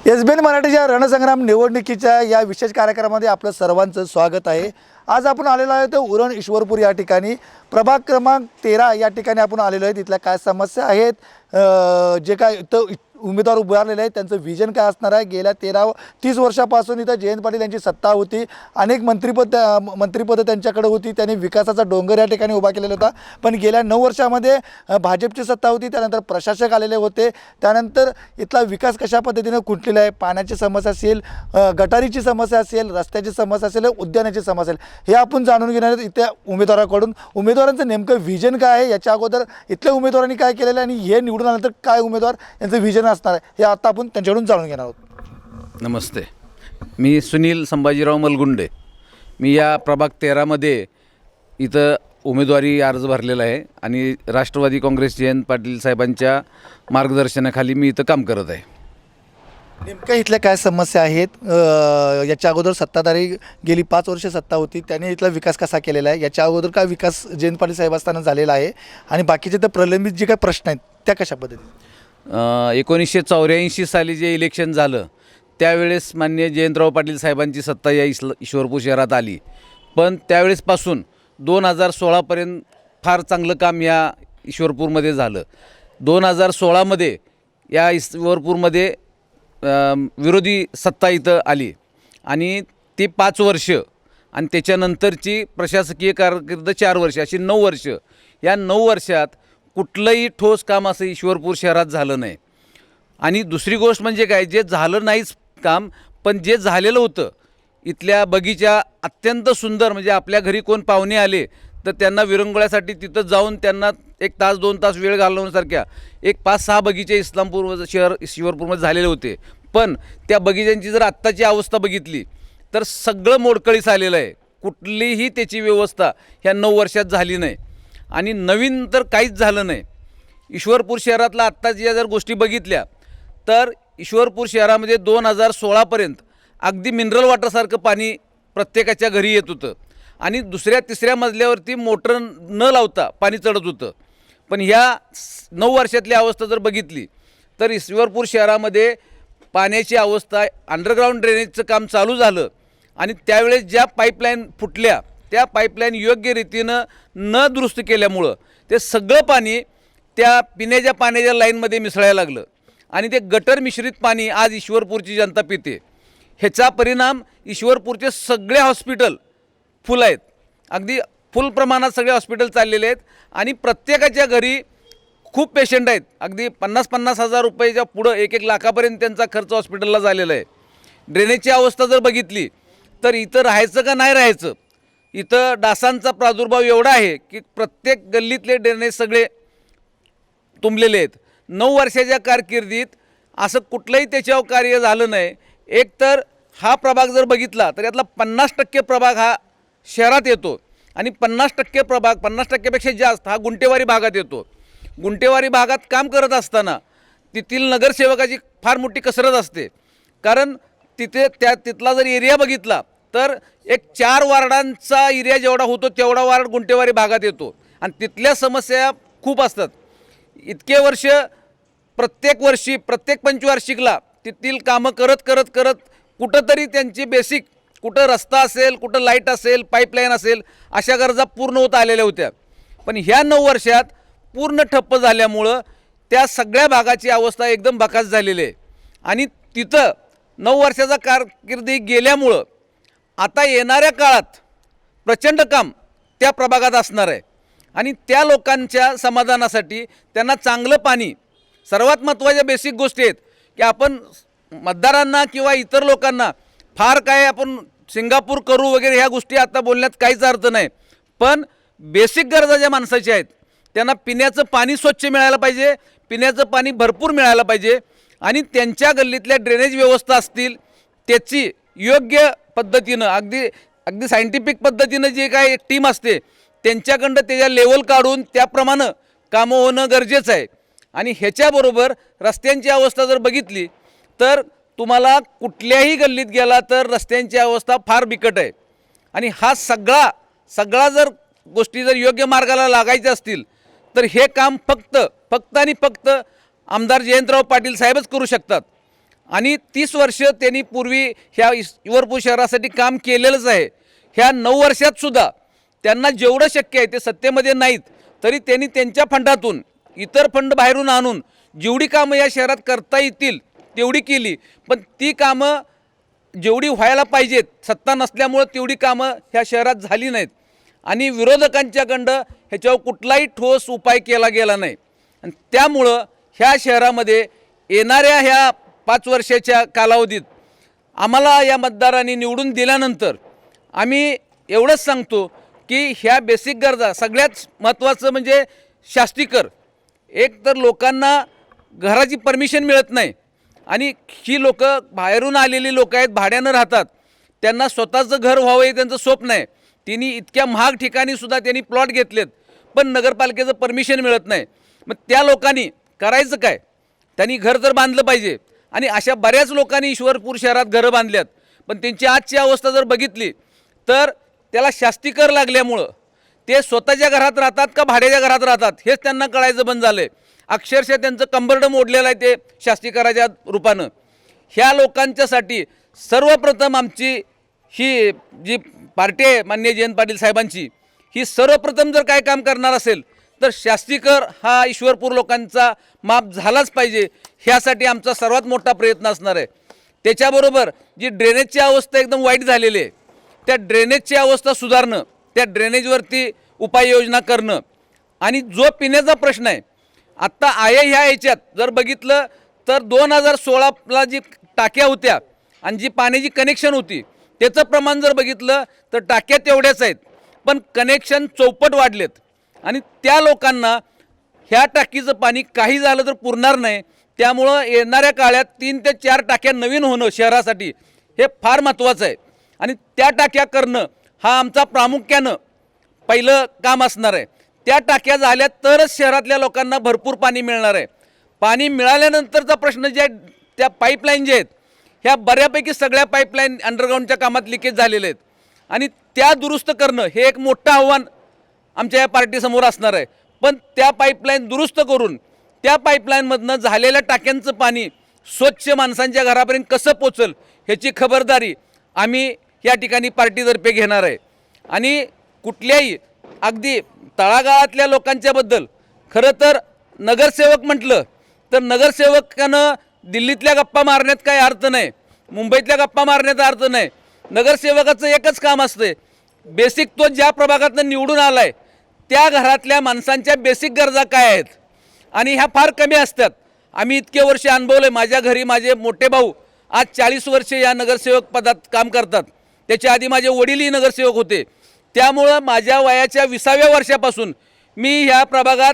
SBN मराठीच्या रणसंग्राम निवडणुकीच्या या विशेष कार्यक्रमामध्ये आपलं सर्वांचं स्वागत आहे। आज आपण आलेलो आहे तो उरण ईश्वरपूर या ठिकाणी प्रभाग क्रमांक 13 या ठिकाणी आपण आलेलो आहे। तिथल्या काय समस्या आहेत जे काय तो उमेदवार उभारलेले आहेत त्यांचं विजन काय असणार आहे। गेल्या 30 वर्षापासून इथं जयंत पाटील यांची सत्ता होती, अनेक मंत्रिपद त्यांच्याकडे होती, त्यांनी विकासाचा डोंगर या ठिकाणी उभा केलेला होता। पण गेल्या 9 वर्षामध्ये भाजपची सत्ता होती, त्यानंतर प्रशासक आलेले होते, त्यानंतर इथला विकास कशा पद्धतीने खुंटलेला आहे, पाण्याची समस्या असेल, गटारीची समस्या असेल, रस्त्याची समस्या असेल, उद्यानाची समस्या असेल, हे आपण जाणून घेणार आहोत इथल्या उमेदवाराकडून। उमेदवारांचं नेमकं विजन काय आहे, याच्या अगोदर इथल्या उमेदवारांनी काय केलेलं आहे आणि हे निवडून आल्यानंतर काय उमेदवार यांचं विजन असणार आहे हे आता आपण त्यांच्याकडून जाणून घेणार आहोत। नमस्ते, मी सुनील संभाजीराव मलगुंडे। मी या प्रभाग 13मध्ये इथं उमेदवारी अर्ज भरलेला आहे आणि राष्ट्रवादी काँग्रेस जयंत पाटील साहेबांच्या मार्गदर्शनाखाली मी इथं काम करत आहे। नेमक्या इथल्या काय समस्या आहेत, याच्या अगोदर सत्ताधारी गेली 5 वर्ष सत्ता होती, त्याने इथला विकास कसा केलेला आहे, याच्या अगोदर काय विकास जयंत पाटील साहेब असताना झालेला आहे आणि बाकीचे तर प्रलंबित जे काही प्रश्न आहेत त्या कशा पद्धतीने। 1984 साली जे इलेक्शन झालं त्यावेळेस माननीय जयंतराव पाटील साहेबांची सत्ता या ईश्वरपूर शहरात आली, पण त्यावेळेसपासून 2016पर्यंत फार चांगलं काम या ईश्वरपूरमध्ये झालं। 2016मध्ये या ईश्वरपूरमध्ये विरोधी सत्ता इथं आली आणि ती 5 वर्ष आणि त्याच्यानंतरची प्रशासकीय कारकीर्द 4 वर्ष, अशी 9 वर्ष। या 9 वर्षात कुठलंही ठोस काम असं ईश्वरपूर शहरात झालं नाही। आणि दुसरी गोष्ट म्हणजे काय, जे झालं नाहीच काम, पण जे झालेलं होतं, इथल्या बगीचा अत्यंत सुंदर, म्हणजे आपल्या घरी कोण पाहुणे आले तर त्यांना विरंगुळ्यासाठी तिथं जाऊन त्यांना 1 तास 2 तास वेळ घालवण्यासारख्या एक 5-6 बगीचे इस्लामपूर शहर ईश्वरपूरमध्ये झालेले होते। पण त्या बगीच्यांची जर आत्ताची अवस्था बघितली तर सगळं मोडकळीस आलेलं आहे, कुठलीही त्याची व्यवस्था ह्या 9 वर्षात झाली नाही आणि नवीन तर काहीच झालं नाही। ईश्वरपूर शहरातला आत्ताच्या जर गोष्टी बघितल्या तर ईश्वरपूर शहरामध्ये 2016पर्यंत अगदी मिनरल वॉटरसारखं पाणी प्रत्येकाच्या घरी येत होतं आणि 2ऱ्या-3ऱ्या मजल्यावरती मोटर न लावता पाणी चढत होतं। पण ह्या 9 वर्षातली अवस्था जर बघितली तर ईश्वरपूर शहरामध्ये पाण्याची अवस्था, अंडरग्राऊंड ड्रेनेजचं काम चालू झालं आणि त्यावेळेस ज्या पाईपलाईन फुटल्या त्या पाईपलाईन योग्य रीतीनं न दुरुस्त केल्यामुळं ते सगळं पाणी त्या पिण्याच्या पाण्याच्या लाईनमध्ये मिसळायला लागलं आणि ते गटर मिश्रित पाणी आज ईश्वरपूरची जनता पिते। ह्याचा परिणाम ईश्वरपूरचे सगळे हॉस्पिटल फुल आहेत, अगदी फुल प्रमाणात सगळे हॉस्पिटल चाललेले आहेत आणि प्रत्येकाच्या घरी खूप पेशंट आहेत, अगदी 50-50 हजार रुपयाच्या पुढं 1-1 लाखापर्यंत त्यांचा खर्च हॉस्पिटलला झालेला आहे। ड्रेनेजची अवस्था जर बघितली तर इथं राहायचं का नाही राहायचं, इथं डासांचा प्रादुर्भाव एवढा आहे की प्रत्येक गल्लीतले ड्रेनेज सगळे तुंबलेले आहेत। 9 वर्षाच्या कारकिर्दीत असं कुठलंही त्याच्यावर कार्य झालं नाही। एक तर हा प्रभाग जर बघितला तर यातला 50% प्रभाग हा शहरात येतो आणि 50% प्रभाग, 50%पेक्षा जास्त हा गुंटेवारी भागात येतो। गुंटेवारी भागात काम करत असताना तिथील नगरसेवकाची फार मोठी कसरत असते, कारण तिथला जर एरिया बघितला तर एक 4 वार्डांचा एरिया जेवढा होतो तेवढा वार्ड गुंटेवारी भागात येतो आणि तिथल्या समस्या खूप असतात। इतके वर्ष प्रत्येक वर्षी, प्रत्येक पंचवार्षिकला तिथील कामं करत कुठंतरी त्यांची बेसिक, कुठं रस्ता असेल, कुठं लाईट असेल, पाईपलाईन असेल, अशा गरजा पूर्ण होत आलेल्या होत्या। पण ह्या 9 वर्षात पूर्ण ठप्प झाल्यामुळं त्या सगळ्या भागाची अवस्था एकदम बकास झालेली आहे आणि तिथं 9 वर्षाचा कारकिर्दी गेल्यामुळं आता येणाऱ्या काळात प्रचंड काम त्या प्रभागात असणार आहे आणि त्या लोकांच्या समाधानासाठी त्यांना चांगलं पाणी, सर्वात महत्त्वाच्या बेसिक गोष्टी आहेत की आपण मतदारांना किंवा इतर लोकांना फार काय आपण सिंगापूर करू वगैरे ह्या गोष्टी आता बोलण्यात काहीच अर्थ नाही, पण बेसिक गरजा ज्या माणसाच्या आहेत त्यांना पिण्याचं पाणी स्वच्छ मिळायला पाहिजे, पिण्याचं पाणी भरपूर मिळायला पाहिजे आणि त्यांच्या गल्लीतल्या ड्रेनेज व्यवस्था असतील त्याची योग्य पद्धतीनं, अगदी सायंटिफिक पद्धतीनं जे काय एक टीम असते त्यांच्याकडं त्याच्या लेवल काढून त्याप्रमाणे कामं होणं गरजेचं आहे। आणि ह्याच्याबरोबर रस्त्यांची अवस्था जर बघितली तर तुम्हाला कुठल्याही गल्लीत गेला तर रस्त्यांची अवस्था फार बिकट आहे आणि हा सगळा जर गोष्टी जर योग्य मार्गाला लागायच्या असतील तर हे काम फक्त आणि फक्त आमदार जयंतराव पाटील साहेबच करू शकतात। आणि 30 वर्ष त्यांनी पूर्वी ह्या इश्वरपूर शहरासाठी काम केलेलंच आहे. ह्या 9 वर्षातसुद्धा त्यांना जेवढं शक्य आहे ते सत्तेमध्ये नाहीत तरी त्यांनी त्यांच्या फंडातून इतर फंड बाहेरून आणून जेवढी कामं या शहरात करता येतील तेवढी केली. पण ती कामं जेवढी व्हायला पाहिजेत सत्ता नसल्यामुळं तेवढी कामं ह्या शहरात झाली नाहीत आणि विरोधकांच्याकडं ह्याच्यावर कुठलाही ठोस उपाय केला गेला नाही. आणि त्यामुळं ह्या शहरामध्ये येणाऱ्या ह्या 5 वर्षाच्या कालावधीत आम्हाला या मतदारांनी निवडून दिल्यानंतर आम्ही एवढंच सांगतो की ह्या बेसिक गरजा सगळ्यात महत्त्वाचं म्हणजे शास्तीकर. एक तर लोकांना घराची परमिशन मिळत नाही आणि ही लोक बाहेरून आलेली लोक आहेत, भाड्यानं राहतात, त्यांना स्वतःचं घर व्हावं हे त्यांचं स्वप्न आहे. तिने इतक्या महाग ठिकाणीसुद्धा त्यांनी प्लॉट घेतलेत पण नगरपालिकेचं परमिशन मिळत नाही. मग त्या लोकांनी करायचं काय? त्यांनी घर तर बांधलं पाहिजे आणि अशा बऱ्याच लोकांनी ईश्वरपूर शहरात घरं बांधल्यात पण त्यांची आजची अवस्था जर बघितली तर त्याला शास्तीकर लागल्यामुळं ते स्वतःच्या घरात राहतात का भाड्याच्या घरात राहतात हेच त्यांना कळायचं बंद झालं आहे. अक्षरशः त्यांचं कंबरडं मोडलेलं आहे ते शास्तीकराच्या रूपानं. ह्या लोकांच्यासाठी सर्वप्रथम आमची ही जी पार्टी आहे माननीय जयंत पाटील साहेबांची ही सर्वप्रथम जर काय काम करणार असेल तर शास्तीकर हा ईश्वरपूर लोकांचा माफ झालाच पाहिजे. ह्यासाठी आमचा सर्वात मोठा प्रयत्न असणार आहे. त्याच्याबरोबर जी ड्रेनेजची अवस्था एकदम वाईट झालेली आहे त्या ड्रेनेजची अवस्था सुधारणं, त्या ड्रेनेजवरती उपाययोजना करणं आणि जो पिण्याचा प्रश्न आहे आत्ता आहे ह्या याच्यात जर बघितलं तर 2016ला जी टाक्या होत्या आणि जी पाण्याची कनेक्शन होती त्याचं प्रमाण जर बघितलं तर टाक्या तेवढ्याच आहेत पण कनेक्शन चौपट वाढलेत आणि त्या लोकांना ह्या टाकीचं पाणी काही झालं तर पुरणार नाही. त्यामुळं येणाऱ्या काळात 3 ते 4 टाक्या नवीन होणं शहरासाठी हे फार महत्त्वाचं आहे आणि त्या टाक्या करणं हा आमचा प्रामुख्यानं पहिलं काम असणार आहे. त्या टाक्या झाल्या तरच शहरातल्या लोकांना भरपूर पाणी मिळणार आहे. पाणी मिळाल्यानंतरचा प्रश्न जे आहे त्या पाईपलाईन जे आहेत ह्या बऱ्यापैकी सगळ्या पाईपलाईन अंडरग्राऊंडच्या कामात लिकेज झालेले आहेत आणि त्या दुरुस्त करणं हे एक मोठं आव्हान आमच्या या पार्टीसमोर असणार आहे. पण त्या पाईपलाईन दुरुस्त करून त्या पाईपलाईनमधनं झालेल्या टाक्यांचं पाणी स्वच्छ माणसांच्या घरापर्यंत कसं पोचल ह्याची खबरदारी आम्ही या ठिकाणी पार्टीतर्फे घेणार आहे. आणि कुठल्याही अगदी तळागाळातल्या लोकांच्याबद्दल खरं तर नगरसेवक म्हटलं तर नगरसेवकानं दिल्लीतल्या गप्पा मारण्यात काही अर्थ नाही, मुंबईतल्या गप्पा मारण्याचा अर्थ नाही. नगरसेवकाचं एकच काम असते बेसिक, तो ज्या प्रभागातनं निवडून आला आहे त्या घरातल्या माणसांच्या बेसिक गरजा काय आहेत आणि ह्या फार कमी असतात. आम्ही इतके वर्ष अनुभवले. माझ्या घरी माझे मोठे भाऊ आज 40 वर्षे या नगरसेवक पदात काम करतात. त्याच्या आधी माझे वडीलही नगरसेवक होते. त्यामुळं माझ्या वयाच्या 20व्या वर्षापासून मी ह्या प्रभागात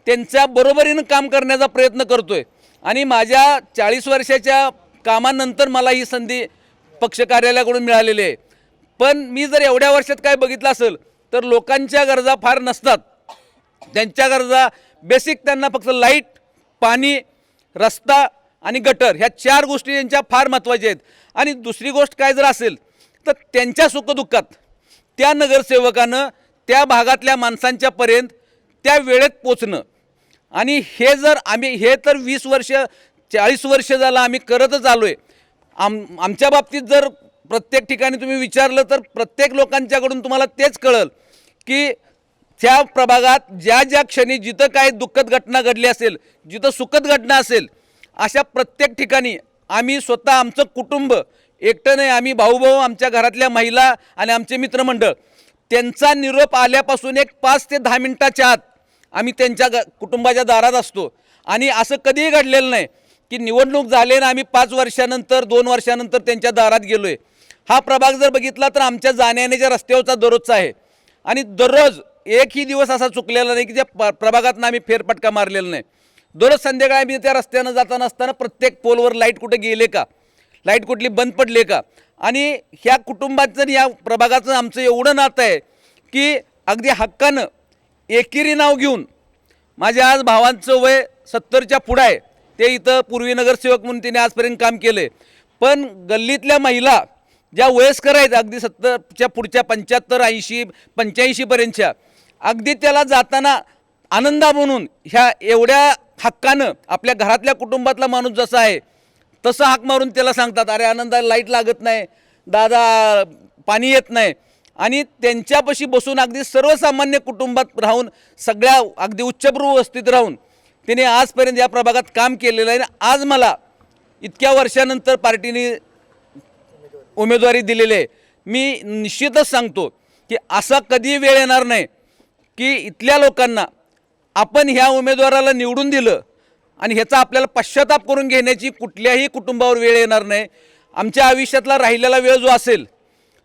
त्यांच्या बरोबरीनं काम करण्याचा प्रयत्न करतो आहे आणि माझ्या 40 वर्षाच्या कामानंतर मला ही संधी पक्ष कार्यालयाकडून मिळालेली आहे. पण मी जर एवढ्या वर्षात काय बघितलं असेल तर लोकांच्या गरजा फार नसतात. त्यांच्या गरजा बेसिक, त्यांना फक्त लाईट, पाणी, रस्ता आणि गटर ह्या 4 गोष्टी त्यांच्या फार महत्त्वाच्या आहेत. आणि दुसरी गोष्ट काय जर असेल तर त्यांच्या सुखदुःखात त्या नगरसेवकानं त्या भागातल्या माणसांच्यापर्यंत त्या वेळेत पोचणं. आणि हे जर आम्ही हे तर 20 वर्ष 40 वर्ष झालं आम्ही करतच आलो आहे. आमच्या बाबतीत जर प्रत्येक ठिकाणी तुम्ही विचारलं तर प्रत्येक लोकांच्याकडून तुम्हाला तेच कळेल की त्या प्रभागात ज्या ज्या क्षणी जिथं काय दुःखद घटना घडली असेल, जिथं सुखद घटना असेल, अशा प्रत्येक ठिकाणी आम्ही स्वतः आमचं कुटुंब एकटं नाही, आम्ही भाऊ आमच्या घरातल्या महिला आणि आमचे मित्रमंडळ त्यांचा निरोप आल्यापासून एक 5 ते 10 मिनिटाच्या आत आम्ही त्यांच्या कुटुंबाच्या दारात असतो. आणि असं कधीही घडलेलं नाही की निवडणूक झाले ना आम्ही 5 वर्षानंतर 2 वर्षानंतर त्यांच्या दारात गेलो आहे. हा प्रभाग जर बघितला तर आमच्या जाण्यायेण्याच्या रस्त्यावरचा दररोजचा आहे आणि दररोज एकही दिवस असा चुकलेला नाही की त्या प्रभागातनं आम्ही फेरफटका मारलेला नाही. दररोज संध्याकाळी आम्ही त्या रस्त्यानं जाताना असताना प्रत्येक पोलवर लाईट कुठे गेले का, लाईट कुठली बंद पडले का. आणि ह्या कुटुंबाचं या प्रभागाचं आमचं एवढं नातं आहे की अगदी हक्कानं एकेरी नाव घेऊन, माझ्या आज भावांचं वय 70च्या पुढं आहे, ते इथं पूर्वी नगरसेवक म्हणून तिने आजपर्यंत काम केलं आहे. पण गल्लीतल्या महिला ज्या वयस्कर आहेत अगदी 70च्या पुढच्या 75, 80, 85पर्यंतच्या, अगदी त्याला जाताना आनंदा म्हणून ह्या एवढ्या हक्कानं आपल्या घरातल्या कुटुंबातला माणूस जसा आहे तसं हाक मारून त्याला सांगतात, अरे आनंदा लाईट लागत नाही, दादा पाणी येत नाही. आणि त्यांच्यापाशी बसून अगदी सर्वसामान्य कुटुंबात राहून, सगळ्या अगदी उच्चभ्रू वस्तीत राहून त्याने आजपर्यंत या प्रभागात काम केलेलं आहे. आज मला इतक्या वर्षानंतर पार्टीने उमेदवारी दिलेली आहे. मी निश्चितच सांगतो की असा कधी वेळ येणार नाही की इथल्या लोकांना आपण ह्या उमेदवाराला निवडून दिलं आणि ह्याचा आपल्याला पश्चाताप करून घेण्याची कुठल्याही कुटुंबावर वेळ येणार नाही. आमच्या आयुष्यातला राहिलेला वेळ जो असेल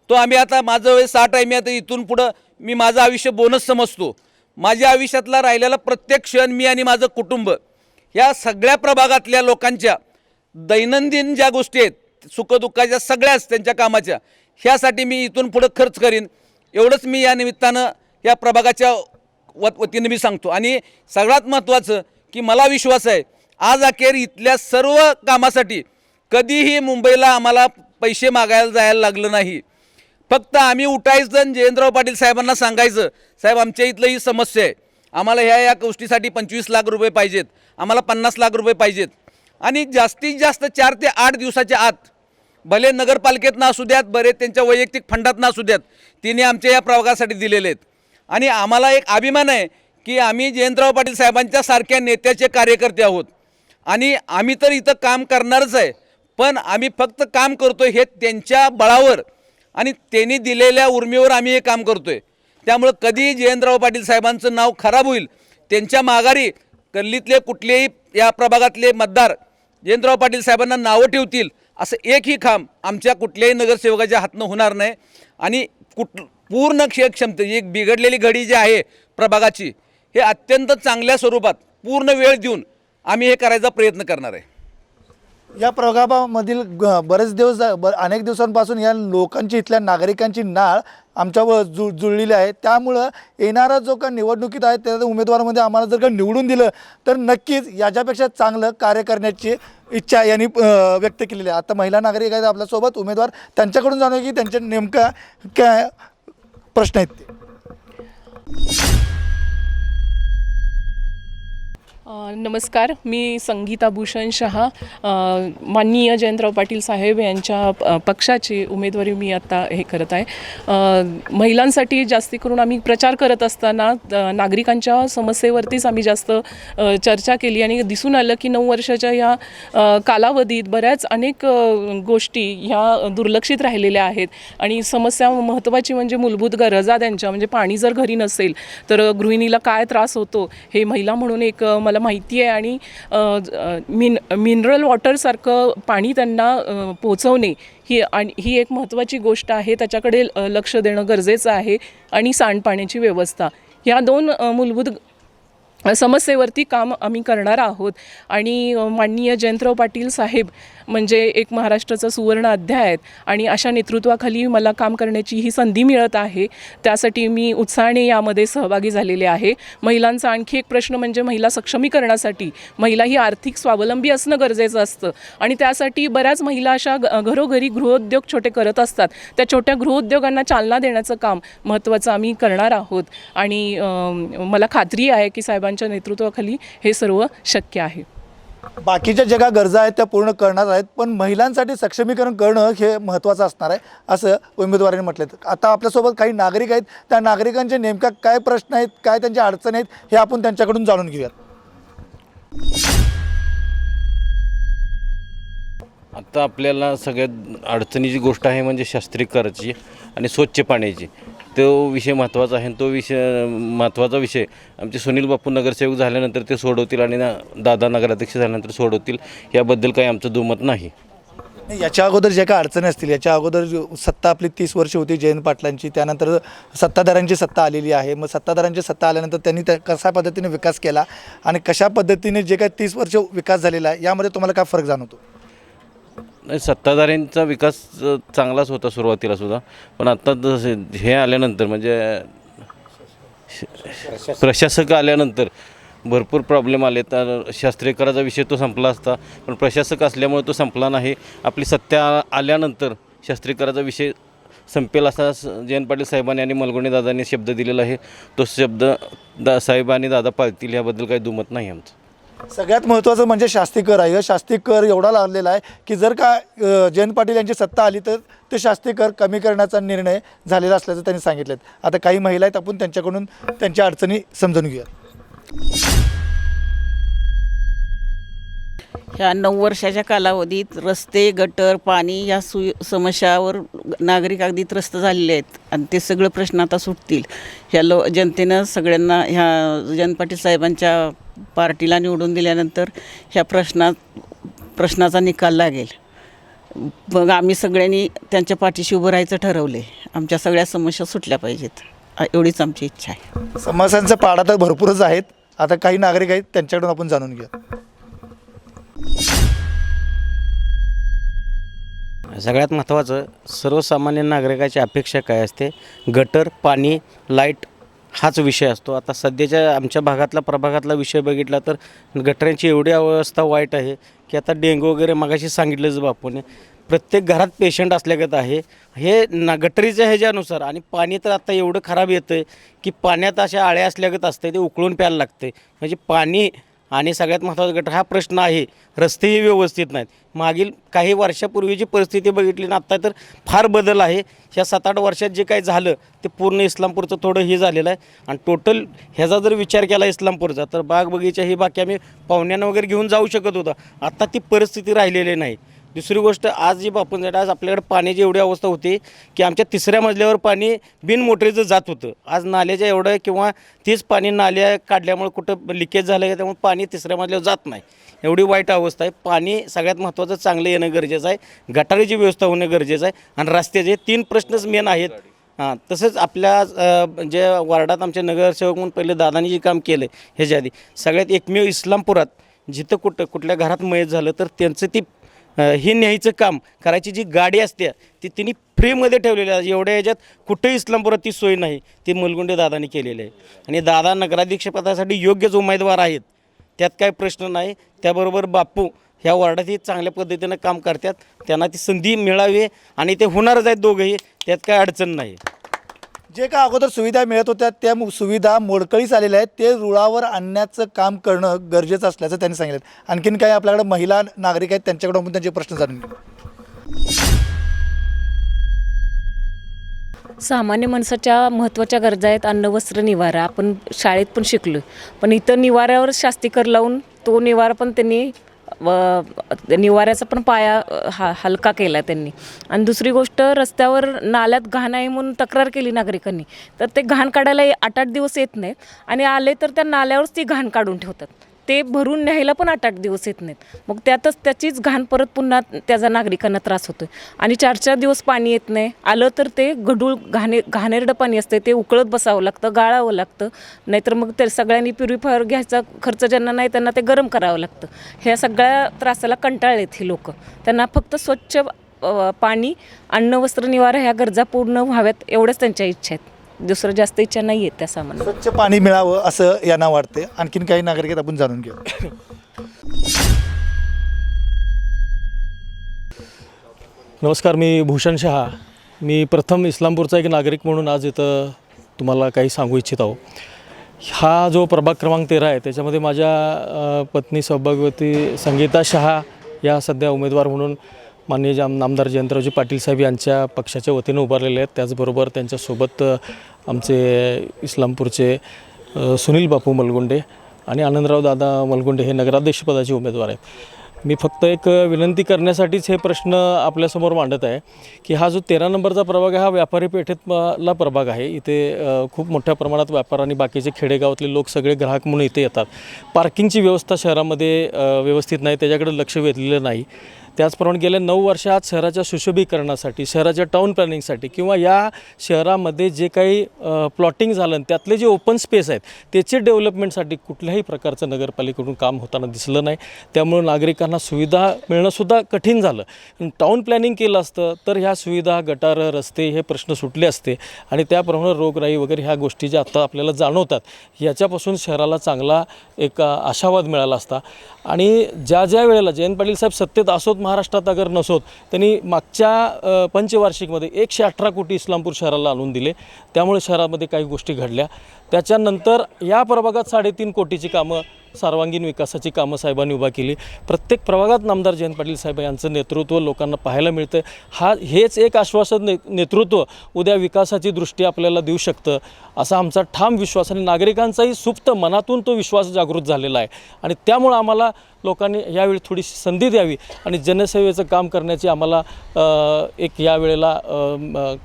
तो आम्ही, आता माझं वय 60 आहे, मी आता इथून पुढं मी माझं आयुष्य बोनस समजतो. माझ्या आयुष्यातला राहिलेला प्रत्येक क्षण मी आणि माझं कुटुंब ह्या सगळ्या प्रभागातल्या लोकांच्या दैनंदिन ज्या गोष्टी आहेत सुखदुःखाच्या सगळ्याच त्यांच्या कामाच्या, ह्यासाठी मी इथून पुढं खर्च करीन. एवढंच मी या निमित्तानं या प्रभागाच्या वतीने मी सांगतो. आणि सगळ्यात महत्त्वाचं की मला विश्वास आहे आज अखेर इथल्या सर्व कामासाठी कधीही मुंबईला आम्हाला पैसे मागायला जायला लागलं नाही. फक्त आम्ही उठायचं आणि जयंतराव पाटील साहेबांना सांगायचं, साहेब आमच्या इथलं ही समस्या आहे, आम्हाला ह्या गोष्टीसाठी 25 लाख रुपये पाहिजेत, आम्हाला 50 लाख रुपये पाहिजेत. आणि जास्तीत जास्त 4 ते 8 दिवसाच्या आत, भले नगरपालिकेतनं असू द्यात, बरे त्यांच्या वैयक्तिक फंडातनं असू द्यात, तिने आमच्या या प्रभागासाठी दिलेले आहेत. आणि आम्हाला एक अभिमान आहे की आम्ही जयंतराव पाटील साहेबांच्या सारख्या नेत्याचे कार्यकर्ते आहोत. आणि आम्ही तर इथं काम करणारच आहे, पण आम्ही फक्त काम करतो हे त्यांच्या बळावर आणि त्यांनी दिलेल्या उर्मीवर आम्ही हे काम करतो आहे. त्यामुळं कधी जयंतराव पाटील साहेबांचं नाव खराब होईल, त्यांच्या माघारी गल्लीतले कुठलेही या प्रभागातले मतदार जयंतराव पाटील साहेबांना नावं ठेवतील असं एकही काम आमच्या कुठल्याही नगरसेवकाच्या हातनं होणार नाही. आणि पूर्ण क्षमते एक बिघडलेली घडी जी आहे प्रभागाची, हे अत्यंत चांगल्या स्वरूपात पूर्ण वेळ देऊन आम्ही हे करायचा प्रयत्न करणार आहे. या प्रभागामधील बरेच दिवस अनेक दिवसांपासून या लोकांची, इथल्या नागरिकांची नाळ आमच्यावर जुळलेली आहे. त्यामुळं येणारा जो का निवडणुकीत आहे त्या उमेदवारामध्ये आम्हाला जर का निवडून दिलं तर नक्कीच याच्यापेक्षा चांगलं कार्य करण्याची इच्छा यांनी व्यक्त केलेली आहे. आता महिला नागरिक आहेत आपल्यासोबत, उमेदवार, त्यांच्याकडून जाणूया की त्यांचे नेमका काय प्रश्न आहेत ते. नमस्कार, मी संगीता भूषण शहा, माननीय जयंतराव पाटील साहेब यांच्या पक्षाची उमेदवारी मी आत्ता हे करत आहे. महिलांसाठी जास्ती करून आम्ही प्रचार करत असताना नागरिकांच्या समस्येवरतीच आम्ही जास्त चर्चा केली आणि दिसून आलं की 9 वर्षाच्या या कालावधीत बऱ्याच अनेक गोष्टी ह्या दुर्लक्षित राहिलेल्या आहेत. आणि समस्या महत्त्वाची म्हणजे मूलभूत गरजा त्यांच्या, म्हणजे पाणी जर घरी नसेल तर गृहिणीला काय त्रास होतो हे महिला म्हणून एक मला माहिती आहे. आणि मिनरल वॉटरसारखं पाणी त्यांना पोचवणे ही एक महत्त्वाची गोष्ट आहे. त्याच्याकडे लक्ष देणं गरजेचं आहे. आणि सांडपाण्याची व्यवस्था, ह्या 2 मूलभूत समस्येवरती काम आम्ही करणार आहोत. आणि माननीय जयंतराव पाटील साहेब म्हणजे एक महाराष्ट्राचा सुवर्ण अध्याय आहेत आणि अशा नेतृत्वाखाली मला काम करण्याची ही संधी मिळत आहे. त्यासाठी मी उत्साहाने यामध्ये सहभागी झालेले आहे. महिलांचा आणखी एक प्रश्न म्हणजे महिला सक्षमीकरणासाठी महिला ही आर्थिक स्वावलंबी असणं गरजेचं असतं. आणि त्यासाठी बऱ्याच महिला अशा घरोघरी गृहोद्योग छोटे करत असतात. त्या छोट्या गृहोद्योगांना चालना देण्याचं काम महत्त्वाचं आम्ही करणार आहोत. आणि मला खात्री आहे की साहेबांच्या नेतृत्वाखाली हे सर्व शक्य आहे. बाकीच्या ज्या काही गरजा आहेत त्या पूर्ण करणार आहेत, पण महिलांसाठी सक्षमीकरण करणं हे महत्त्वाचं असणार आहे असं उमेदवारांनी म्हटलं. आता आपल्यासोबत काही नागरिक आहेत, त्या नागरिकांचे नेमका काय प्रश्न आहेत, काय त्यांच्या अडचणी आहेत हे आपण त्यांच्याकडून जाणून घेऊयात. आता आपल्याला सगळ्यात अडचणीची गोष्ट आहे म्हणजे शास्त्रीकरणाची आणि स्वच्छ पाण्याची. तो विषय महत्त्वाचा आहे. तो महत्त्वाचा विषय आमचे सुनील बापू नगरसेवक झाल्यानंतर ते सोडवतील आणि दादा नगराध्यक्ष झाल्यानंतर सोडवतील, याबद्दल काही आमचं दुमत नाही. याच्या अगोदर ज्या काही अडचणी असतील, याच्या अगोदर सत्ता आपली 30 वर्ष होती जयंत पाटलांची, त्यानंतर सत्ताधाऱ्यांची सत्ता आलेली आहे. मग सत्ताधाऱ्यांची सत्ता आल्यानंतर त्यांनी कशा पद्धतीने विकास केला आणि कशा पद्धतीने जे काही 30 वर्ष विकास झालेला आहे यामध्ये तुम्हाला काय फरक जाणवतो? नाही, सत्ताधाऱ्यांचा विकास चांगलाच होता सुरुवातीला सुद्धा, पण आता हे आल्यानंतर म्हणजे प्रशासक आल्यानंतर भरपूर प्रॉब्लेम आले. तर शास्त्रीकरणाचा विषय तो संपला असता, पण प्रशासक असल्यामुळे तो संपला नाही. आपली सत्ता आल्यानंतर शास्त्रीकरणाचा विषय संपेल असा जयंत पाटील साहेबांनी आणि मलगुणे दादांनी शब्द दिलेला आहे. तो शब्द साहेब आणि दादा पाळतील, याबद्दल काही दुमत नाही आमचं. सगळ्यात महत्त्वाचं म्हणजे शास्ती कर आहे. शास्ती कर एवढा लागलेला आहे की जर का जयंत पाटील यांची सत्ता आली तर ते शास्ती कर कमी करण्याचा निर्णय झालेला असल्याचं त्यांनी सांगितलं. आता काही महिला आहेत, आपण त्यांच्याकडून त्यांच्या अडचणी समजून घेऊया. ह्या 9 वर्षाच्या कालावधीत रस्ते, गटर, पाणी या समस्यावर नागरिक अगदी त्रस्त झालेले आहेत आणि ते सगळे प्रश्न आता सुटतील. ह्या जनतेनं सगळ्यांना ह्या जयंत पाटील साहेबांच्या पार्टीला निवडून दिल्यानंतर ह्या प्रश्नाचा निकाल लागेल. मग आम्ही सगळ्यांनी त्यांच्या पाठीशी उभं राहायचं ठरवले. आमच्या सगळ्या समस्या सुटल्या पाहिजेत, एवढीच आमची इच्छा आहे. समस्यांचा पाडा तर भरपूरच आहेत. आता काही नागरिक आहेत, त्यांच्याकडून आपण जाणून घेऊया. सगळ्यात महत्त्वाचं सर्वसामान्य नागरिकाची अपेक्षा काय असते? गटर, पाणी, लाईट हाच विषय असतो. आता सध्याच्या आमच्या प्रभागातला विषय बघितला तर गटरांची एवढी अवस्था वाईट आहे की आता डेंग्यू वगैरे मगाशी सांगितलंच बापूने, प्रत्येक घरात पेशंट असल्यागत आहे. हे गटरीच्या ह्याच्यानुसार आणि पाणी तर आता एवढं खराब येतं आहे की पाण्यात अशा आळ्या असल्यागत असते, ते उकळून प्यायला लागते. म्हणजे पाणी आणि सगळ्यात महत्त्वाचा गटर हा प्रश्न आहे. रस्तेही व्यवस्थित नाहीत. मागील काही वर्षापूर्वीची परिस्थिती बघितली ना आत्ता तर फार बदल आहे. ह्या 7-8 वर्षात जे काही झालं ते पूर्ण इस्लामपूरचं थोडं हे झालेलं आहे. आणि टोटल ह्याचा जर विचार केला इस्लामपूरचा तर बाग बगीचा ही बाकी आम्ही पाहुण्यांना वगैरे घेऊन जाऊ शकत होता. आत्ता ती परिस्थिती राहिलेली नाही. दुसरी गोष्ट, आज जी बापून आज आपल्याकडे पाण्याची एवढी अवस्था होती की आमच्या 3ऱ्या मजल्यावर पाणी बिन मोटरीचं जात होतं. आज नाल्याच्या एवढं किंवा तीच पाणी नाल्या काढल्यामुळे कुठं लिकेज झालं आहे, त्यामुळे पाणी 3ऱ्या मजल्यावर जात नाही. एवढी वाईट अवस्था आहे. पाणी सगळ्यात महत्त्वाचं चांगलं येणं गरजेचं आहे. गटारीची व्यवस्था होणं गरजेचं आहे. आणि रस्त्याचे 3 प्रश्नच मेन आहेत. तसंच आपल्या जे वार्डात आमचे नगरसेवक म्हणून पहिले दादानी जे काम केलं ह्याच्या आधी सगळ्यात एकमेव इस्लामपुरात जिथं कुठल्या घरात मयत झालं तर त्यांचं ती हे न्यायचं काम करायची जी गाडी असते ती तिने फ्रीमध्ये ठेवलेली आहे. एवढ्या ह्याच्यात कुठेही इस्लामपुरात ती सोय नाही. ती मुलगुंडे दादानी केलेली आहे. आणि दादा नगराध्यक्षपदासाठी योग्यच उमेदवार आहेत, त्यात काय प्रश्न नाही. त्याबरोबर बापू ह्या वार्डातही चांगल्या पद्धतीनं काम करतात. त्यांना ती संधी मिळावी आणि ते होणारच आहेत दोघंही, त्यात काय अडचण नाही. जे का अगोदर सुविधा मिळत होत्या त्या सुविधा मोडकळीस आलेल्या आहेत, ते रुळावर आणण्याचं काम करणं गरजेचं असल्याचं त्यांनी सांगितलं. आणखीन काही आपल्याकडे महिला नागरिक आहेत, त्यांच्याकडून आपण त्यांचे प्रश्न जाणून घेऊ. सामान्य माणसाच्या महत्त्वाच्या गरजा आहेत अन्न, वस्त्र, निवारा. आपण शाळेत पण शिकलो, पण इथं निवाऱ्यावर शास्ती कर लावून तो निवारा पण त्यांनी निवाऱ्याचा पण पाया हलका केला त्यांनी. आणि दुसरी गोष्ट, रस्त्यावर नाल्यात घाण आहे म्हणून तक्रार केली नागरिकांनी, तर ते घाण काढायला 8-8 दिवस येत नाहीत आणि आले तर त्या नाल्यावरच ती घाण काढून ठेवतात. ते भरून न्यायला पण 8-8 दिवस येत नाहीत. मग त्यातच त्याचीच घाण परत पुन्हा त्याचा नागरिकांना त्रास होतो. आणि 4-4 दिवस पाणी येत नाही. आलं तर ते गढूळ घाणेरडं पाणी असते, ते उकळत बसावं लागतं, गाळावं लागतं. नाहीतर मग ते सगळ्यांनी प्युरिफायर घ्यायचा खर्च ज्यांना नाही त्यांना ते गरम करावं लागतं. ह्या सगळ्या त्रासाला कंटाळलेत हे लोक. त्यांना फक्त स्वच्छ पाणी, अन्न, वस्त्र, निवारा ह्या गरजा पूर्ण व्हाव्यात एवढ्याच त्यांच्या इच्छा आहेत. दुसरं जास्त इच्छा नाही आहेत त्या सामान्य. स्वच्छ पाणी मिळावं असं यांना वाटते. आणखीन काही नागरिक आहेत, आपण जाणून घेऊ. नमस्कार, मी भूषण शहा. मी प्रथम इस्लामपूरचा एक नागरिक म्हणून आज इथं तुम्हाला काही सांगू इच्छित आहो. हा जो प्रभाग क्रमांक 13 आहे त्याच्यामध्ये माझ्या पत्नी सौभाग्यवती संगीता शहा या सध्या उमेदवार म्हणून माननीय आमदार जयंतरावजी पाटील साहेब यांच्या पक्षाच्या वतीनं उभारलेले आहेत. त्याचबरोबर त्यांच्यासोबत आमचे इस्लामपूरचे सुनील बापू मलगुंडे आणि आनंदराव दादा मलगुंडे हे नगराध्यक्षपदाचे उमेदवार आहेत. मी फक्त एक विनंती करण्यासाठीच हे प्रश्न आपल्यासमोर मांडत आहे की हा जो 13 नंबरचा प्रभाग आहे हा व्यापारी पेठेतला प्रभाग आहे. इथे खूप मोठ्या प्रमाणात व्यापार आणि बाकीचे खेडेगावातले लोक सगळे ग्राहक म्हणून इथे येतात. पार्किंगची व्यवस्था शहरामध्ये व्यवस्थित नाही, त्याच्याकडे लक्ष वेधलेलं नाही. त्याचप्रमाणे गेल्या 9 वर्षात शहराच्या सुशोभीकरणासाठी, शहराच्या टाऊन प्लॅनिंगसाठी किंवा या शहरामध्ये जे काही प्लॉटिंग झालं त्यातले जे ओपन स्पेस आहेत त्याचे डेव्हलपमेंटसाठी कुठल्याही प्रकारचं नगरपालिकेकडून काम होताना दिसलं नाही. त्यामुळे नागरिकांना सुविधा मिळणंसुद्धा कठीण झालं. टाऊन प्लॅनिंग केलं असतं तर ह्या सुविधा, गटार, रस्ते हे प्रश्न सुटले असते आणि त्याप्रमाणे रोगराई वगैरे ह्या गोष्टी ज्या आता आपल्याला जाणवतात याच्यापासून शहराला चांगला एक आशावाद मिळाला असता. आणि ज्या वेळेला जयंत पाटील साहेब सत्तेत असोत, महाराष्ट्रात अगर नसोत, त्यांनी मागच्या पंचवार्षिकमध्ये 118 कोटी इस्लामपूर शहराला आणून दिले. त्यामुळे शहरामध्ये काही गोष्टी घडल्या. त्याच्यानंतर या प्रभागात 3.5 कोटीची कामं सर्वांगीण विकासाची कामं साहेबांनी उभा केली. प्रत्येक प्रभागात नामदार जयंत पाटील साहेब यांचं नेतृत्व लोकांना पाहायला मिळतं. हेच एक आश्वासन नेतृत्व उद्या विकासाची दृष्टी आपल्याला देऊ शकतं असा आमचा ठाम विश्वास आणि नागरिकांचाही सुप्त मनातून तो विश्वास जागृत झालेला आहे. आणि त्यामुळं आम्हाला लोकांनी यावेळी थोडीशी संधी द्यावी आणि जनसेवेचं काम करण्याची आम्हाला एक यावेळेला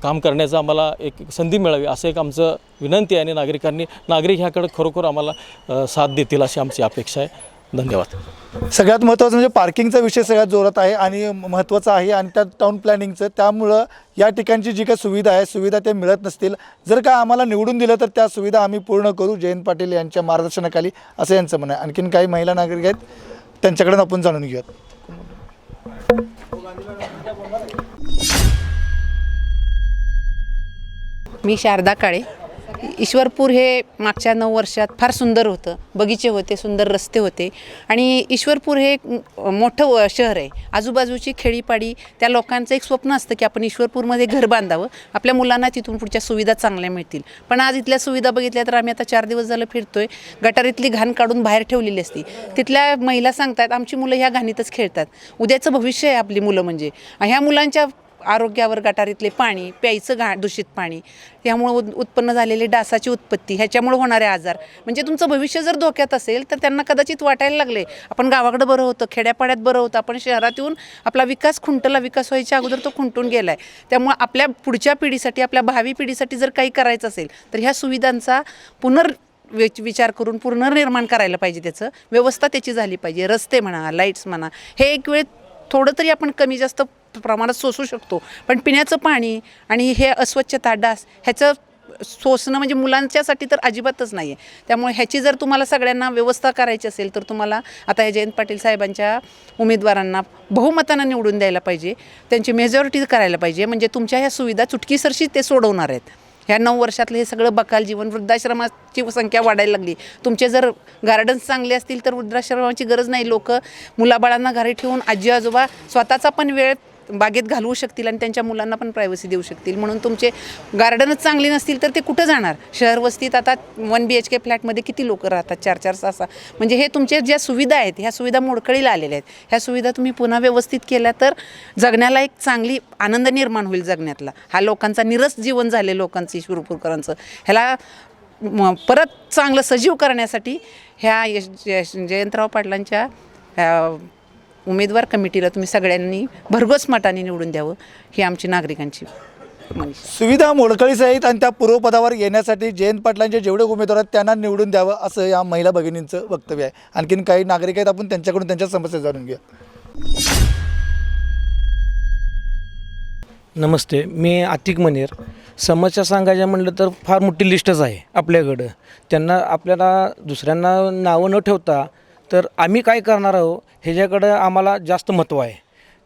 काम करण्याचं आम्हाला एक संधी मिळावी असं एक आमचं विनंती आहे. आणि नागरिक ह्याकडे खरोखर आम्हाला साथ देतील अशी आमची अपेक्षा आहे. धन्यवाद. सगळ्यात महत्त्वाचं म्हणजे पार्किंगचा विषय सगळ्यात जोरात आहे आणि महत्त्वाचा आहे आणि त्या टाउन प्लॅनिंगचं. त्यामुळं या ठिकाणची जी काही सुविधा आहे सुविधा त्या मिळत नसतील. जर का आम्हाला निवडून दिलं तर त्या सुविधा आम्ही पूर्ण करू जयंत पाटील यांच्या मार्गदर्शनाखाली असं यांचं म्हणणं आहे. आणखीन काही महिला नागरिक आहेत त्यांच्याकडून आपण जाणून घेऊयात. मी शारदा काळे. ईश्वरपूर हे मागच्या 9 वर्षात फार सुंदर होतं. बगीचे होते, सुंदर रस्ते होते आणि ईश्वरपूर हे एक मोठं शहर आहे. आजूबाजूची खेडीपाडी त्या लोकांचं एक स्वप्न असतं की आपण ईश्वरपूरमध्ये घर बांधावं, आपल्या मुलांना तिथून पुढच्या सुविधा चांगल्या मिळतील. पण आज इथल्या सुविधा बघितल्या तर आम्ही आता 4 दिवस झालं फिरतोय. गटारीतली घाण काढून बाहेर ठेवलेली असती. तिथल्या महिला सांगतात आमची मुलं ह्या घाणीतच खेळतात. उद्याचं भविष्य आहे आपली मुलं म्हणजे. ह्या मुलांच्या आरोग्यावर गटारीतले पाणी, प्यायचं दूषित पाणी, त्यामुळं उत्पन्न झालेली डासाची उत्पत्ती, ह्याच्यामुळे होणारे आजार, म्हणजे तुमचं भविष्य जर धोक्यात असेल तर त्यांना कदाचित वाटायला लागले आपण गावाकडं बरं होतं, खेड्यापाड्यात बरं होतं, आपण शहरात येऊन आपला विकास खुंटला. विकास व्हायच्या अगोदर तो खुंटून गेला आहे. त्यामुळे आपल्या पुढच्या पिढीसाठी, आपल्या भावी पिढीसाठी जर काही करायचं असेल तर ह्या सुविधांचा विचार करून पुनर्निर्माण करायला पाहिजे. त्याचं व्यवस्था त्याची झाली पाहिजे. रस्ते म्हणा, लाईट्स म्हणा, हे एक वेळ थोडं तरी आपण कमी जास्त प्रमाणात सोसू शकतो. पण पिण्याचं पाणी आणि हे अस्वच्छता, डास ह्याचं सोसणं म्हणजे मुलांच्यासाठी तर अजिबातच नाही आहे. त्यामुळे ह्याची जर तुम्हाला सगळ्यांना व्यवस्था करायची असेल तर तुम्हाला आता हे जयंत पाटील साहेबांच्या उमेदवारांना बहुमतानं निवडून द्यायला पाहिजे. त्यांची मेजॉरिटी करायला पाहिजे. म्हणजे तुमच्या ह्या सुविधा चुटकीसरशी ते सोडवणार आहेत. ह्या 9 वर्षातलं हे सगळं बकाल जीवन, वृद्धाश्रमाची संख्या वाढायला लागली. तुमचे जर गार्डन्स चांगले असतील तर वृद्धाश्रमाची गरज नाही. लोक मुलाबाळांना घरी ठेवून आजी आजोबा स्वतःचा पण वेळ बागेत घालवू शकतील आणि त्यांच्या मुलांना पण प्रायव्हसी देऊ शकतील. म्हणून तुमचे गार्डनच चांगले नसतील तर ते कुठं जाणार? शहर वस्तीत आता 1 BHK फ्लॅटमध्ये किती लोक राहतात? 4-4, 6-6. म्हणजे हे तुमचे ज्या सुविधा आहेत ह्या सुविधा मोडकळीला आलेल्या आहेत. ह्या सुविधा तुम्ही पुन्हा व्यवस्थित केल्या तर जगण्याला एक चांगली आनंद निर्माण होईल जगण्यातला. हा लोकांचा निरस जीवन झाले लोकांचं ईश्वरपूरकरांचं. ह्याला परत चांगलं सजीव करण्यासाठी ह्या जयंतराव पाटलांच्या उमेदवार कमिटीला तुम्ही सगळ्यांनी भरघोस मताने निवडून द्यावं ही आमची नागरिकांची सुविधा मोडकळीस आहेत आणि त्या पूर्वपदावर येण्यासाठी जयंत पाटलांचे जेवढे उमेदवार आहेत त्यांना निवडून द्यावं असं या महिला भगिनींचं वक्तव्य आहे. आणखीन काही नागरिक आहेत, आपण त्यांच्याकडून त्यांच्या समस्या जाणून घेऊ. नमस्ते, मी आतिक मनेर. समस्या सांगायच्या म्हटलं तर फार मोठी लिस्टच आहे आपल्याकडं. त्यांना आपल्याला दुसऱ्यांना नावं न ठेवता तर आम्ही काय करणार आहोत ह्याच्याकडं आम्हाला जास्त महत्त्व आहे.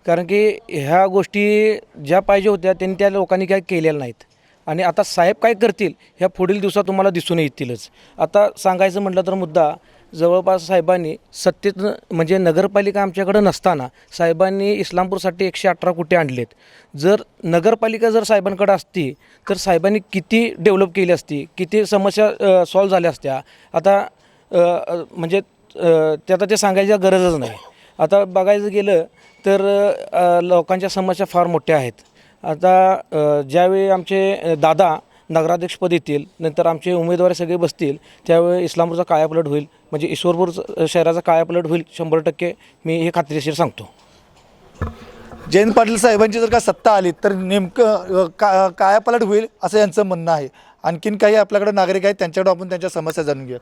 कारण की ह्या गोष्टी ज्या पाहिजे होत्या त्यांनी त्या लोकांनी काय केलेल्या नाहीत. आणि आता साहेब काय करतील ह्या पुढील दिवसात तुम्हाला दिसून येतीलच. आता सांगायचं म्हटलं तर मुद्दा जवळपास साहेबांनी सत्तेत म्हणजे नगरपालिका आमच्याकडं नसताना साहेबांनी इस्लामपूरसाठी 118 कोटी आणलेत. जर नगरपालिका जर साहेबांकडे असती तर साहेबांनी किती डेव्हलप केली असती, किती समस्या सॉल्व झाल्या असत्या. आता म्हणजे आता ते सांगायची गरजच नाही. आता बघायचं गेलं तर लोकांच्या समस्या फार मोठ्या आहेत. आता ज्यावेळी आमचे दादा नगराध्यक्षपद येतील, नंतर आमचे उमेदवार सगळे बसतील, त्यावेळी इस्लामपूरचा कायापालट होईल. म्हणजे ईश्वरपूर शहराचा कायापालट होईल 100%. मी हे खात्रीशीर सांगतो. जयंत पाटील साहेबांची जर का सत्ता आली तर नेमकं कायापालट होईल असं यांचं म्हणणं आहे. आणखीन काही आपल्याकडे नागरिक आहेत त्यांच्याकडे आपण त्यांच्या समस्या जाणून घेऊ.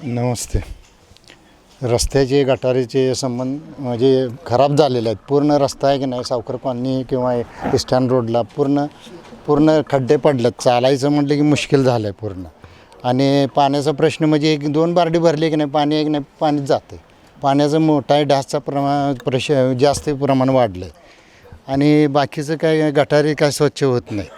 नमस्ते. रस्त्याचे गटारीचे संबंध म्हणजे खराब झालेले आहेत. पूर्ण रस्ता आहे की नाही, सावकर कॉलनी किंवा इस्टर्न रोडला पूर्ण खड्डे पडलेत. चालायचं म्हटलं की मुश्किल झालं आहे पूर्ण. आणि पाण्याचा प्रश्न म्हणजे 1-2 बारडी भरली की नाही पाणी एक नाही पाणीच जातं. पाण्याचं मोठा आहे, डासचा जास्त प्रमाण वाढलं आहे. आणि बाकीचं काय गटारी काय स्वच्छ होत नाही.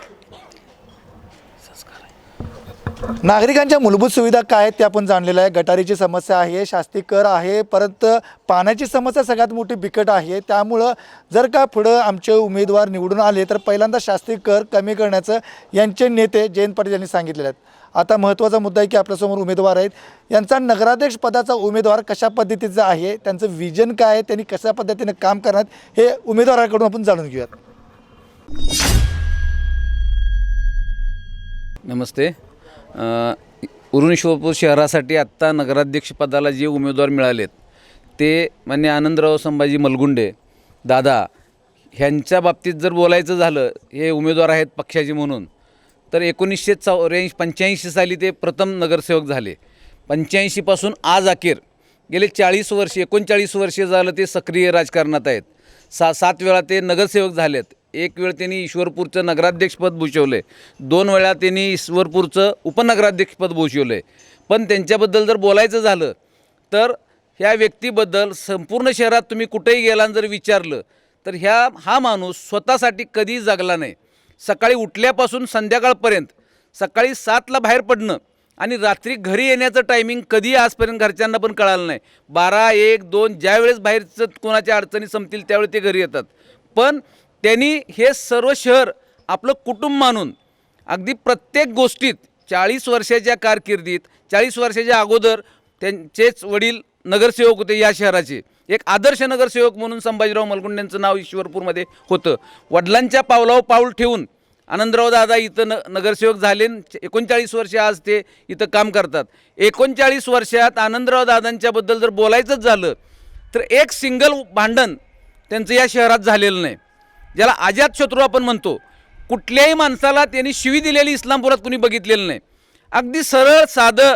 नागरिकांच्या मूलभूत सुविधा काय आहेत ते आपण जाणलेलं आहे. गटारीची समस्या आहे, शास्ती कर आहे, परत पाण्याची समस्या सगळ्यात मोठी बिकट आहे. त्यामुळं जर का पुढं आमचे उमेदवार निवडून आले तर पहिल्यांदा शास्ती कर कमी करण्याचं यांचे नेते जयंत पाटील यांनी सांगितलेले आहेत. आता महत्त्वाचा मुद्दा आहे की आपल्यासमोर उमेदवार आहेत. यांचा नगराध्यक्ष पदाचा उमेदवार कशा पद्धतीचा आहे, त्यांचं विजन काय आहे, त्यांनी कशा पद्धतीने काम करणार हे उमेदवाराकडून आपण जाणून घेऊयात. नमस्ते. उरण ईश्वरपूर शहरासाठी आत्ता नगराध्यक्षपदाला जे उमेदवार मिळालेत ते मान्य आनंदराव संभाजी मलगुंडे दादा ह्यांच्या बाबतीत जर बोलायचं झालं, हे उमेदवार आहेत पक्षाचे म्हणून, तर 1985 साली ते प्रथम नगरसेवक झाले. 85पासून आज अखेर गेले 39 वर्षे झालं ते सक्रिय राजकारणात आहेत. 7 वेळा ते नगरसेवक झालेत. 1 वेळ त्यांनी ईश्वरपूरचं नगराध्यक्षपद भूषवलं आहे, 2 वेळा त्यांनी ईश्वरपूरचं उपनगराध्यक्षपद भूषवलं आहे. पण त्यांच्याबद्दल जर बोलायचं झालं तर ह्या व्यक्तीबद्दल संपूर्ण शहरात तुम्ही कुठेही गेला जर विचारलं तर हा माणूस स्वतःसाठी कधीही जगला नाही. सकाळी उठल्यापासून संध्याकाळपर्यंत सकाळी 7ला बाहेर पडणं आणि रात्री घरी येण्याचं टायमिंग कधी आजपर्यंत घरच्यांना पण कळालं नाही. 12, 1, 2 ज्यावेळेस बाहेरचं कोणाच्या अडचणी संपतील त्यावेळी ते घरी येतात. पण त्यांनी हे सर्व शहर आपलं कुटुंब मानून अगदी प्रत्येक गोष्टीत 40 वर्षाच्या कारकिर्दीत 40 वर्षाच्या अगोदर त्यांचेच वडील नगरसेवक होते या शहराचे. एक आदर्श नगरसेवक म्हणून संभाजीराव मलगुंडेंचं नाव ईश्वरपूरमध्ये होतं. वडिलांच्या पावलावर पाऊल ठेवून आनंदराव दादा इथं नगरसेवक झाले. 39 वर्ष आज ते इथं काम करतात. 39 वर्षात आनंदराव दादांच्याबद्दल जर बोलायचंच झालं तर एक सिंगल भांडण त्यांचं या शहरात झालेलं नाही. ज्याला अजातशत्रू आपण म्हणतो, कुठल्याही माणसाला त्यांनी शिवी दिलेली इस्लामपुरात कुणी बघितलेलं नाही. अगदी सरळ साधं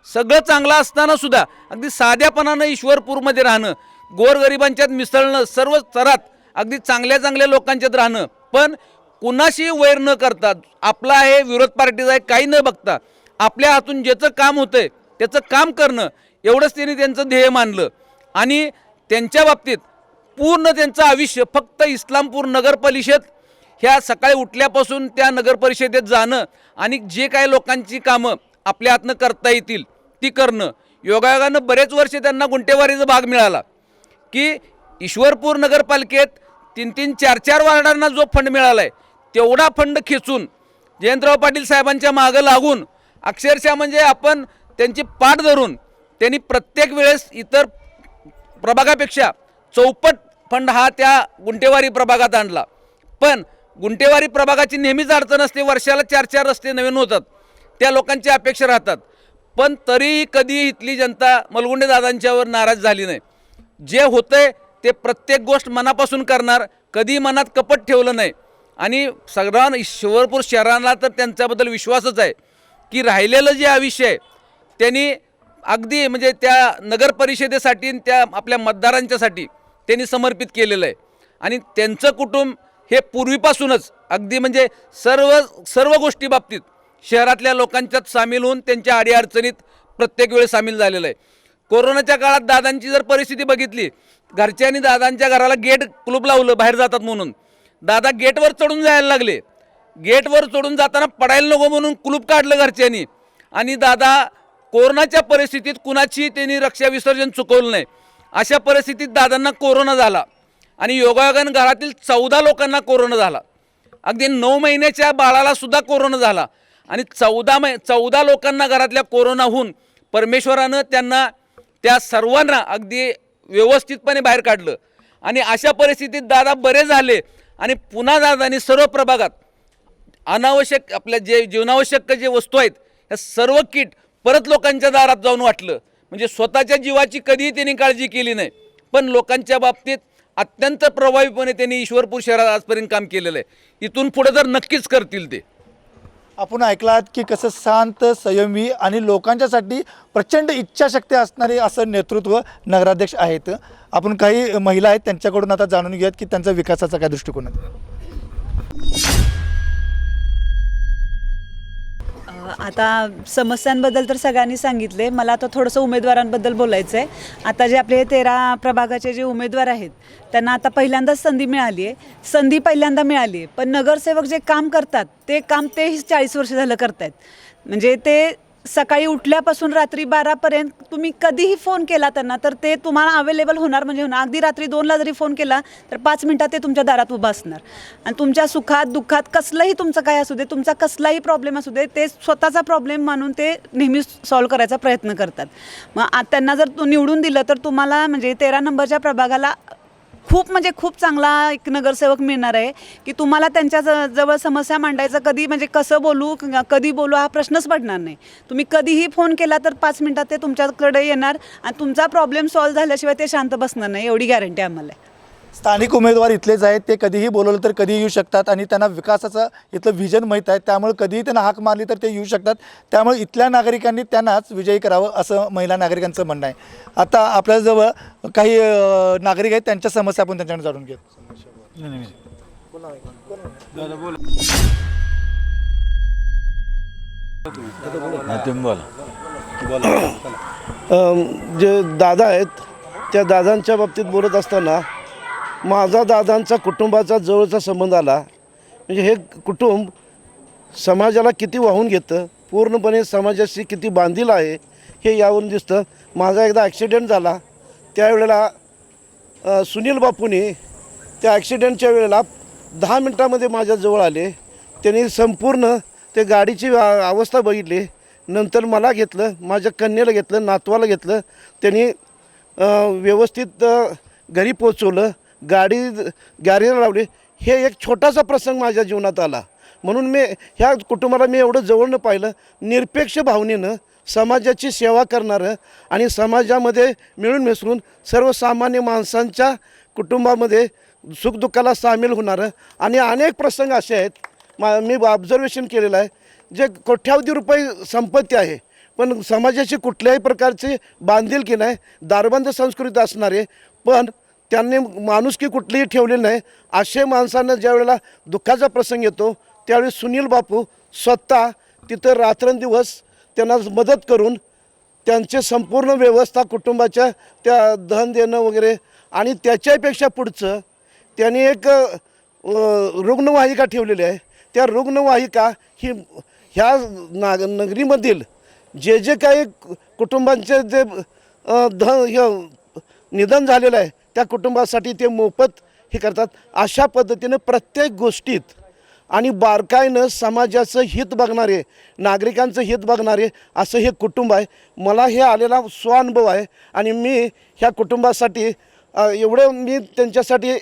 सगळं चांगलं असतानासुद्धा अगदी साध्यापणानं ईश्वरपूरमध्ये राहणं, गोरगरिबांच्यात मिसळणं, सर्व स्तरात अगदी चांगल्या लोकांच्यात राहणं, पण कुणाशी वैर न करता, आपला आहे विरोध पार्टीचा आहे काही न बघता आपल्या हातून ज्याचं काम होतं आहे त्याचं काम करणं, एवढंच त्यांनी त्यांचं ध्येय मानलं. आणि त्यांच्या बाबतीत पूर्ण त्यांचं आयुष्य फक्त इस्लामपूर नगरपरिषद ह्या सकाळी उठल्यापासून त्या नगरपरिषदेत जाणं आणि जे काही लोकांची कामं आपल्या हातनं करता येतील ती करणं. योगायोगानं बरेच वर्ष त्यांना गुंठेवारीचा भाग मिळाला की ईश्वरपूर नगरपालिकेत 3-3, 4-4 वार्डांना जो फंड मिळाला आहे तेवढा फंड खेचून जयंतराव पाटील साहेबांच्या मागं लागून अक्षरशः म्हणजे आपण त्यांची पाठ धरून त्यांनी प्रत्येक वेळेस इतर प्रभागापेक्षा चौपट फंड हा त्या गुंठेवारी प्रभागात आणला. पण गुंठेवारी प्रभागाची नेहमीच अडचण असते, वर्षाला 4-4 रस्ते नवीन होतात, त्या लोकांची अपेक्षा राहतात. पण तरीही कधी इथली जनता मलगुंडे दादांच्यावर नाराज झाली नाही. जे होतंय ते प्रत्येक गोष्ट मनापासून करणार, कधी मनात कपट ठेवलं नाही. आणि सगळ्यांना ईश्वरपूर शहराला तर त्यांच्याबद्दल विश्वासच आहे की राहिलेलं जे आयुष्य आहे त्यांनी अगदी म्हणजे त्या नगर परिषदेसाठी त्या आपल्या मतदारांच्यासाठी त्यांनी समर्पित केलेलं आहे. आणि त्यांचं कुटुंब हे पूर्वीपासूनच अगदी म्हणजे सर्व गोष्टी बाबतीत शहरातल्या लोकांच्यात सामील होऊन त्यांच्या अडीअडचणीत प्रत्येक वेळेस सामील झालेलं आहे. कोरोनाच्या काळात दादांची जर परिस्थिती बघितली, घरच्यांनी दादांच्या घराला गेट कुलूप लावलं बाहेर जातात म्हणून. दादा गेटवर चढून जायला लागले. गेटवर चढून जाताना पडायला नको म्हणून कुलूप काढलं घरच्यांनी. आणि दादा कोरोनाच्या परिस्थितीत कुणाची त्यांनी रक्षा विसर्जन चुकवलं नाही. अशा परिस्थितीत दादांना कोरोना झाला आणि योगायोगानं घरातील 14 लोकांना कोरोना झाला. अगदी 9 महिन्याच्या बाळाला सुद्धा कोरोना झाला. आणि 14 लोकांना घरातल्या कोरोना होऊन परमेश्वरानं त्यांना त्या सर्वांना अगदी व्यवस्थितपणे बाहेर काढलं. आणि अशा परिस्थितीत दादा बरे झाले आणि पुन्हा दादांनी सर्व प्रभागात अनावश्यक आपल्या जे जीवनावश्यक जे वस्तू आहेत ह्या सर्व किट परत लोकांच्या दारात जाऊन वाटलं. म्हणजे स्वतःच्या जीवाची कधीही त्यांनी काळजी केली नाही, पण लोकांच्या बाबतीत अत्यंत प्रभावीपणे त्यांनी ईश्वरपूर शहरात आजपर्यंत काम केलेलं आहे. इथून पुढे तर नक्कीच करतील ते. आपण ऐकलात की कसं शांत, संयमी आणि लोकांच्यासाठी प्रचंड इच्छाशक्ती असणारे असं नेतृत्व नगराध्यक्ष आहेत. आपण काही महिला आहेत त्यांच्याकडून आता जाणून घेऊयात की त्यांचा विकासाचा काय दृष्टिकोन आहे. आता समस्यांबद्दल तर सगळ्यांनी सांगितले. मला आता थोडंसं उमेदवारांबद्दल बोलायचं आहे. आता जे आपले 13 प्रभागाचे जे उमेदवार आहेत त्यांना आता पहिल्यांदाच संधी मिळाली आहे. संधी पहिल्यांदा मिळाली आहे, पण नगरसेवक जे काम करतात ते काम 40 वर्ष झालं करत आहेत. म्हणजे ते सकाळी उठल्यापासून रात्री 12पर्यंत तुम्ही कधीही फोन केला त्यांना तर ते तुम्हाला अवेलेबल होणार म्हणजे होणार. अगदी रात्री 2ला जरी फोन केला तर 5 मिनटात ते तुमच्या दारात उभं असणार आणि तुमच्या सुखात दुःखात कसलंही तुमचं काय असू दे, तुमचा कसलाही प्रॉब्लेम असू दे, ते स्वतःचा प्रॉब्लेम मानून ते नेहमी सॉल्व करायचा प्रयत्न करतात. मग त्यांना जर निवडून दिलं तर तुम्हाला म्हणजे 13 नंबरच्या प्रभागाला खूप म्हणजे खूप चांगला एक नगरसेवक मिळणार आहे की तुम्हाला त्यांच्या जवळ समस्या मांडायचं कधी म्हणजे कसं बोलू कधी बोलू हा प्रश्नच पडणार नाही. तुम्ही कधीही फोन केला तर 5 मिनटात ते तुमच्याकडे येणार आणि तुमचा प्रॉब्लेम सॉल्व झाल्याशिवाय ते शांत बसणार नाही, एवढी गॅरंटी आम्हाला आहे. स्थानिक उमेदवार इथलेच आहेत, ते कधीही बोलवलं तर कधीही येऊ शकतात आणि त्यांना विकासाचं इथलं व्हिजन माहीत आहे, त्यामुळे कधीही त्यांना हाक मारली तर ते येऊ शकतात. त्यामुळे इथल्या नागरिकांनी त्यांनाच विजयी करावं असं महिला नागरिकांचं म्हणणं आहे. आता आपल्याजवळ काही नागरिक आहेत, त्यांच्या समस्या आपण त्यांच्याकडे जाणून घेऊ. जे दादा आहेत त्या दादांच्या बाबतीत बोलत असताना माझा दादांचा कुटुंबाचा जवळचा संबंध आला. म्हणजे हे कुटुंब समाजाला किती वाहून घेतं, पूर्णपणे समाजाशी किती बांधील आहे हे यावरून दिसतं. माझा एकदा ॲक्सिडेंट झाला त्यावेळेला सुनील बापूंनी त्या ॲक्सिडेंटच्या वेळेला 10 मिनटामध्ये माझ्याजवळ आले. त्यांनी संपूर्ण ते गाडीची अवस्था बघितली. नंतर मला घेतलं, माझ्या कन्येला घेतलं, नातवाला घेतलं. त्यांनी व्यवस्थित घरी पोचवलं, गाडी गॅरेजला लावली. हे एक छोटासा प्रसंग माझ्या जीवनात आला. म्हणून मी ह्या कुटुंबाला मी एवढं जवळनं पाहिलं. निरपेक्ष भावनेनं समाजाची सेवा करणारं आणि समाजामध्ये मिळून मिसळून सर्वसामान्य माणसांच्या कुटुंबामध्ये सुखदुःखाला सामील होणारं आणि अनेक प्रसंग असे आहेत मी ऑब्झर्वेशन केलेलं आहे जे कोट्यावधी रुपये संपत्ती आहे पण समाजाची कुठल्याही प्रकारची बांधिलकी नाही, दारबंद संस्कृती असणारे पण त्यांनी माणुसकी कुठलीही ठेवलेली नाही. असे माणसांना ज्या वेळेला दुःखाचा प्रसंग येतो त्यावेळी सुनील बापू स्वतः तिथं रात्रंदिवस त्यांना मदत करून त्यांचे संपूर्ण व्यवस्था कुटुंबाच्या त्या धन देणं वगैरे आणि त्याच्यापेक्षा पुढचं त्यांनी एक रुग्णवाहिका ठेवलेली आहे. त्या रुग्णवाहिका ही ह्या नगरीमधील जे जे काही कुटुंबांचे जे निधन झालेलं आहे त्या कुटुंबासाठी ते मोफत हे करतात. अशा पद्धतीनं प्रत्येक गोष्टीत आणि बारकाईनं समाजाचं हित बघणारे, नागरिकांचं हित बघणारे असं हे कुटुंब आहे. मला हे आलेला स्वानुभव आहे आणि मी ह्या कुटुंबासाठी एवढं मी त्यांच्यासाठी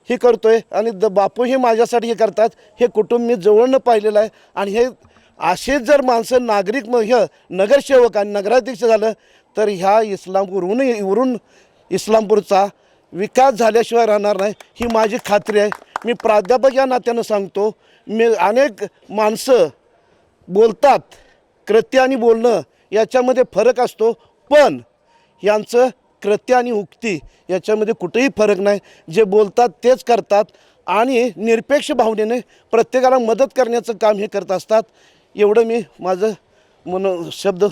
हे करतो आहे आणि बापूही माझ्यासाठी हे करतात. हे कुटुंब मी जवळनं पाहिलेलं आहे आणि हे असेच जर माणसं नागरिक नगरसेवक आणि नगराध्यक्ष झालं तर ह्या इस्लामपूरहून इस्लामपूरचा विकास झाल्याशिवाय राहणार नाही ही माझी खात्री आहे. मी प्राध्यापक या नात्यानं सांगतो. मी अनेक माणसं बोलतात, कृत्य आणि बोलणं याच्यामध्ये फरक असतो पण यांचं कृत्य आणि उक्ती याच्यामध्ये कुठेही फरक नाही. जे बोलतात तेच करतात आणि निरपेक्ष भावनेने प्रत्येकाला मदत करण्याचं काम हे करत असतात. एवढं मी माझं शब्द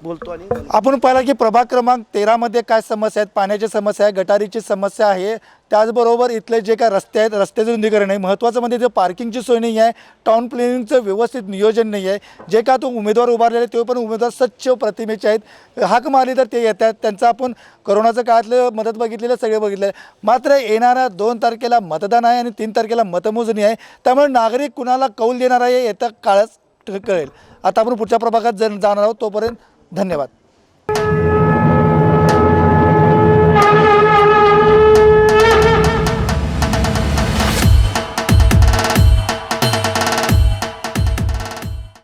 बोलतो. आणि आपण पाहिलं की प्रभाग क्रमांक 13मध्ये काय समस्या आहेत, पाण्याची समस्या आहे, गटारीची समस्या आहे, त्याचबरोबर इथले जे काय रस्ते आहेत रस्त्याचं रुंदीकरण आहे, महत्त्वाचं म्हणजे जे पार्किंगची सोय नाही आहे, टाउन प्लॅनिंगचं व्यवस्थित नियोजन नाही आहे. जे का तो उमेदवार उभारलेले ते पण उमेदवार स्वच्छ प्रतिमेचे आहेत, हाक मारली तर ते येतात. त्यांचं आपण कोरोनाच्या काळातलं मदत बघितलेलं सगळे बघितलं आहे. मात्र येणाऱ्या 2 तारखेला मतदान आहे आणि 3 तारखेला मतमोजणी आहे. त्यामुळे नागरिक कुणाला कौल देणार आहे येत्या काळात कळेल. आता आपण पुढच्या प्रभागात जाणार आहोत. तोपर्यंत धन्यवाद.